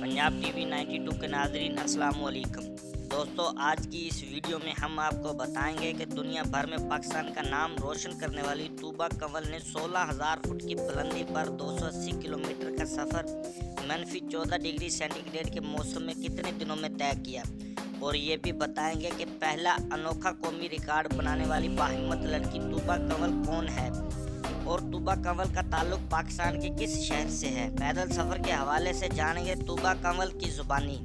Punjab TV 92 के नाजरीन अस्सलाम वालेकुम। दोस्तों, आज की इस वीडियो में हम आपको बताएंगे कि दुनिया भर में पाकिस्तान का नाम रोशन करने वाली तूबा कंवल ने 16,000 फुट की बुलंदी पर 280 किलोमीटर का सफ़र -14 डिग्री सेंटीग्रेड के मौसम में कितने दिनों में तय किया, और ये भी बताएंगे कि पहला अनोखा कौमी रिकॉर्ड बनाने वाली बाहिम्मत लड़की तूबा कंवल कौन है और तूबा कंवल का ताल्लुक पाकिस्तान के किस शहर से है। पैदल सफ़र के हवाले से जानेंगे तूबा कंवल की ज़ुबानी।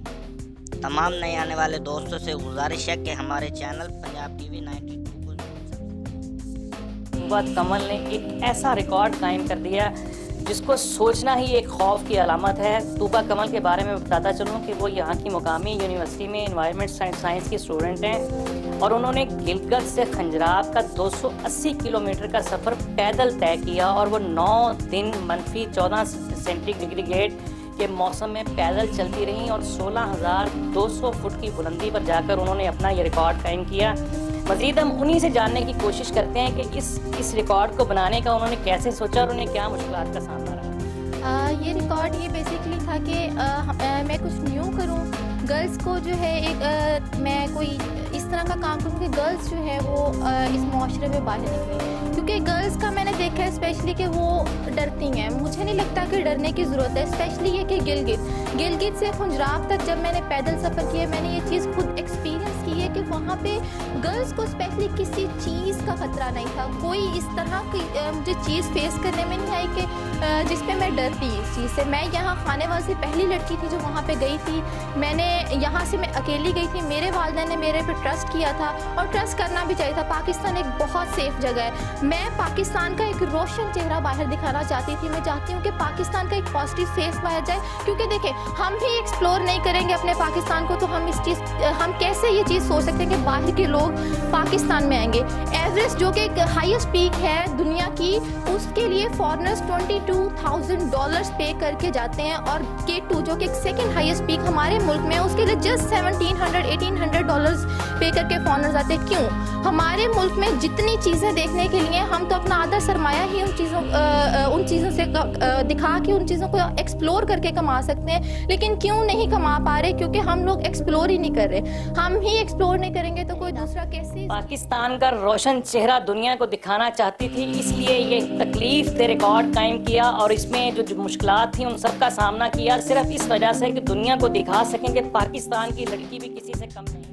तमाम नए आने वाले दोस्तों से गुजारिश है कि हमारे चैनल पंजाब टीवी 92 को तूबा कंवल ने एक ऐसा रिकॉर्ड कायम कर दिया जिसको सोचना ही एक खौफ की अलामत है। तूबा कंवल के बारे में बताता चलूँ कि वो यहाँ की मुकामी यूनिवर्सिटी में एनवायरनमेंट साइंस की स्टूडेंट हैं और उन्होंने गिलगित से खंजराब का 280 किलोमीटर का सफ़र पैदल तय किया और वो 9 दिन -14 सेंटीग्रेड के मौसम में पैदल चलती रहीं और 16,200 फुट की बुलंदी पर जाकर उन्होंने अपना ये रिकॉर्ड कायम किया। मज़ीद हम उन्हीं से जानने की कोशिश करते हैं कि इस रिकॉर्ड को बनाने का उन्होंने कैसे सोचा और उन्हें क्या मुश्किलात का सामना रहा। ये रिकॉर्ड ये बेसिकली था कि मैं कुछ न्यू करूं, गर्ल्स को जो है एक मैं कोई इस तरह का काम करूं कि गर्ल्स जो है वो इस माशरे में बाहर निकलें, क्योंकि गर्ल्स का मैंने देखा है स्पेशली कि वो डरती हैं। मुझे नहीं लगता कि डरने की ज़रूरत है, स्पेशली ये कि गिलगित से खुंजराब तक जब मैंने पैदल सफ़र किया, मैंने ये चीज़ खुद एक्सपीरियंस की है कि वहाँ पे गर्ल्स को स्पेशली किसी चीज़ का ख़तरा नहीं था। कोई इस तरह की मुझे चीज़ फेस करने में नहीं आई कि जिस पे मैं डरती इस चीज़ से। मैं यहाँ खानेवाल से पहली लड़की थी जो वहाँ पे गई थी। मैंने यहाँ से मैं अकेली गई थी। मेरे वालिदैन ने मेरे पे ट्रस्ट किया था और ट्रस्ट करना भी चाहिए था। पाकिस्तान एक बहुत सेफ जगह है। मैं पाकिस्तान का एक रोशन चेहरा बाहर दिखाना चाहती थी। मैं चाहती हूँ कि पाकिस्तान का एक पॉजिटिव फेस पाया जाए, क्योंकि देखें, हम ही एक्सप्लोर नहीं करेंगे अपने पाकिस्तान को तो हम कैसे ये चीज़ सोच सकते हैं कि बाहर के लोग पाकिस्तान में आएंगे। एवरेस्ट जो कि एक हाईएस्ट पीक है दुनिया की, उसके लिए फॉरनर्स $22,000 पे करके जाते हैं, और K2 जो कि एक सेकेंड हाईएस्ट पीक हमारे मुल्क में है, उसके लिए जस्ट $1,700-1,800 पे करके फॉरनर्स आते हैं। क्यों? हमारे मुल्क में जितनी चीज़ें देखने के लिए हम तो अपना आधा सरमाया ही उन चीज़ों से दिखा के उन चीज़ों को एक्सप्लोर करके कमा सकते हैं, लेकिन क्यों नहीं कमा पा रहे? क्योंकि हम लोग एक्सप्लोर ही नहीं कर रहे। हम ही एक्सप्लोर नहीं करेंगे तो कोई दूसरा कैसे? पाकिस्तान का रोशन चेहरा दुनिया को दिखाना चाहती थी, इसलिए ये तकलीफ दे रिकॉर्ड कायम किया और इसमें जो मुश्किलात थी उन सब का सामना किया, सिर्फ इस वजह से कि दुनिया को दिखा सकें कि पाकिस्तान की लड़की भी किसी से कम नहीं।